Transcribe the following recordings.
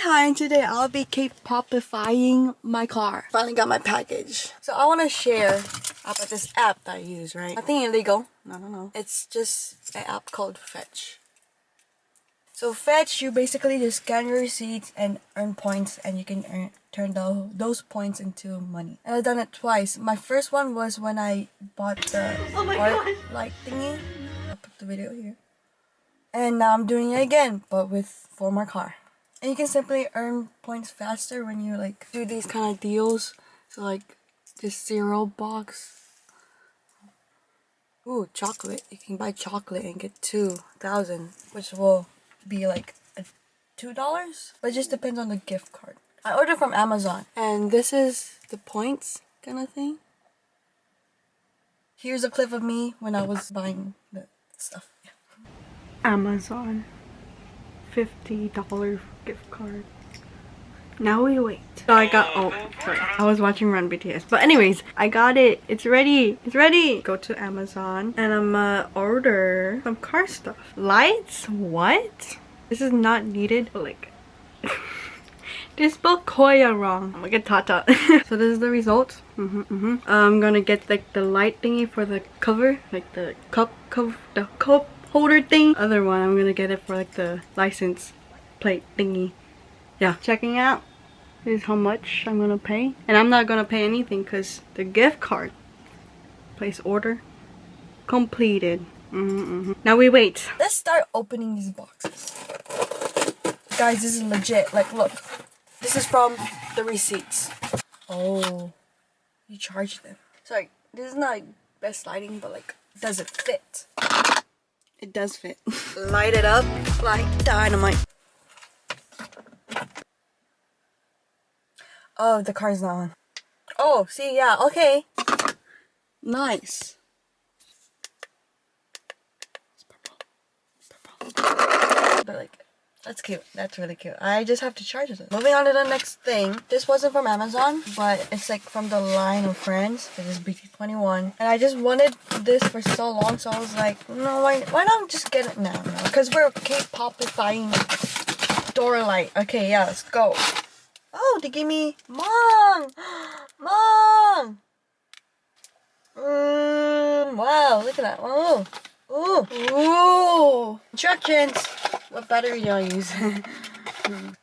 Hi, and today I'll be kpop-ifying my car. Finally got my package. So I want to share about this app that I use, right? Nothing illegal. No. It's just an app called Fetch. So Fetch, you basically just scan your receipts and earn points, and you can turn those points into money. And I've done it twice. My first one was when I bought the art light thingy. I'll put the video here. And now I'm doing it again, but for my car. And you can simply earn points faster when you like do these kind of deals. So like this cereal box. Ooh, chocolate. You can buy chocolate and get 2,000, which will be like $2. But it just depends on the gift card. I ordered from Amazon. And this is the points kind of thing. Here's a clip of me when I was buying the stuff. Amazon $50 gift card. Now we wait. So I got, oh sorry, I was watching Run BTS, but anyways, I got it. It's ready. Go to Amazon and I'm gonna order some car stuff. Lights? What? This is not needed, but like they spelled Koya wrong. I'm gonna get Tata. So this is the result. I'm gonna get like the light thingy for the cover, like the cup holder thing. Other one, I'm gonna get it for like the license plate thingy. Yeah, checking out is how much I'm gonna pay, and I'm not gonna pay anything because the gift card. Place order completed. Now we wait. Let's start opening these boxes. Guys, this is legit. Like, look, this is from the receipts. Oh, you charge them. Sorry, this is not like best lighting, but like, does it fit? It does fit. Light it up like dynamite. Oh, the car's not on. Oh, see, yeah, okay. Nice. It's purple. But like, that's cute. That's really cute. I just have to charge it. Moving on to the next thing. This wasn't from Amazon, but it's like from the line of friends. This is BT21. And I just wanted this for so long, so I was like, no, why not just get it now? Because we're kpop-ifying door light. Okay, yeah, let's go. Oh, they gave me... Mom! Mom! Wow, look at that. Oh. Ooh. Ooh. Instructions. What battery do I use? Am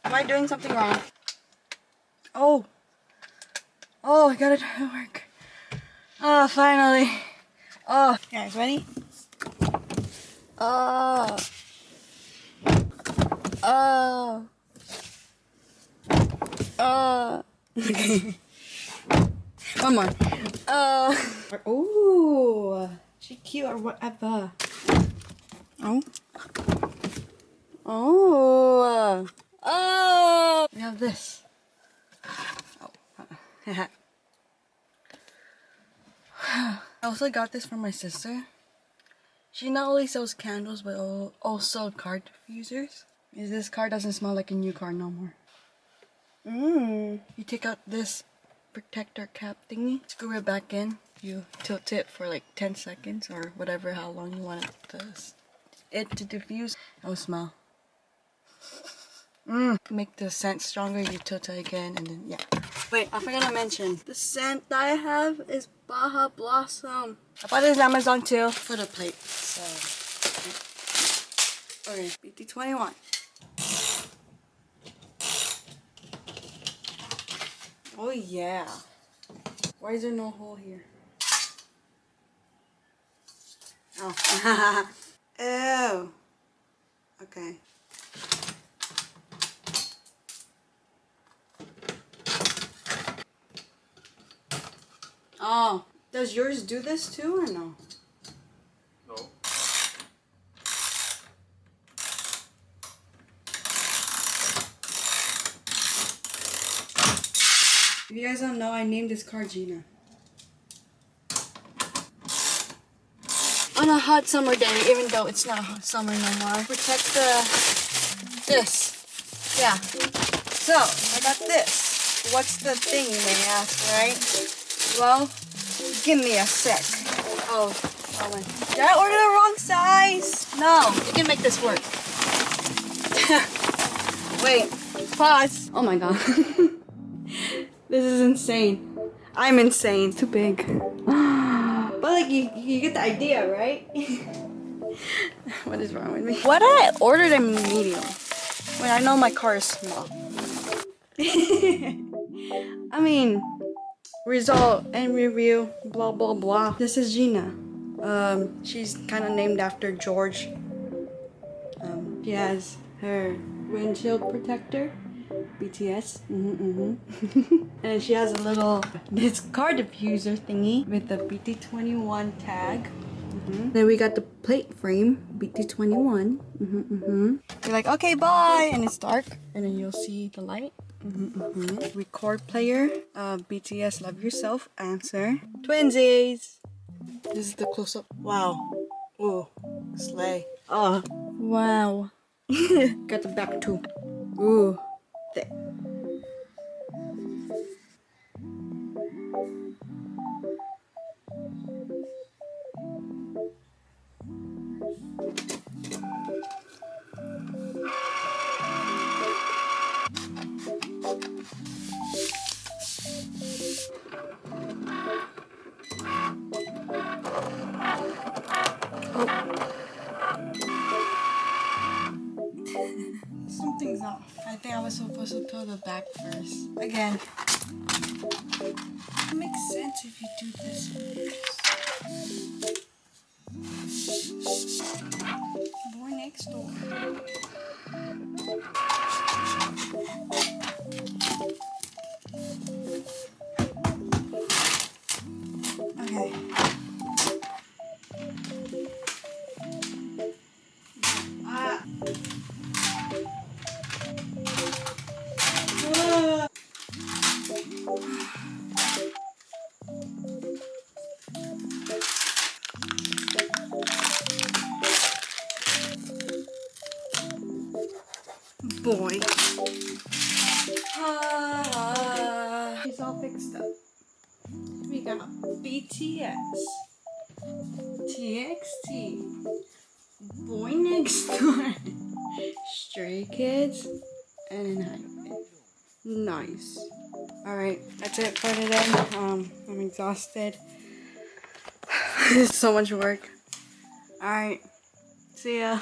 I doing something wrong? Oh. Oh, I got it to work. Oh, finally. Oh. Guys, ready? Oh. Oh. Okay. One more. Ooh, she cute or whatever. Oh. Oh. Oh. We have this. Oh. I also got this from my sister. She not only sells candles, but also car diffusers. This car doesn't smell like a new car no more. You take out this protector cap thingy, screw it back in, you tilt it for like 10 seconds or whatever, how long you want it to diffuse. It will smell. Make the scent stronger, you tilt it again, and then yeah. Wait, I forgot to mention, the scent that I have is Baja Blossom. I bought this on Amazon too for the plate. So okay, BT21. Oh yeah. Why is there no hole here? Oh. Ew. Okay. Oh. Does yours do this too or no? No. If you guys don't know, I named this car Gina. On a hot summer day, even though it's not hot summer no more, protect this. Yeah. So, I got this. What's the thing, you may ask, right? Well, give me a sec. Oh, did I order the wrong size? No, you can make this work. Wait, pause. Oh my god. This is insane. I'm insane. It's too big. But like you get the idea, right? What is wrong with me? Why did I order them medium when I know my car is small? I mean, result and review, blah blah blah. This is Gina. She's kind of named after George. She has her windshield protector, BTS. And she has a little this car diffuser thingy with the BT21 tag. Then we got the plate frame, BT21. You're like, okay, bye, and it's dark, and then you'll see the light. Record player, BTS Love Yourself, answer. Twinsies! This is the close-up. Wow. Ooh, slay. Oh, wow. Got the back too. Ooh, thick. Something's off. I think I was supposed to peel the back first. Again. It makes sense if you do this first. Boy next door. Okay. Boy. He's all fixed up. We got BTS, TXT, Boy Next Door, Stray Kids, and an Hype. Nice. Alright, that's it for today. I'm exhausted. This is so much work. Alright, see ya.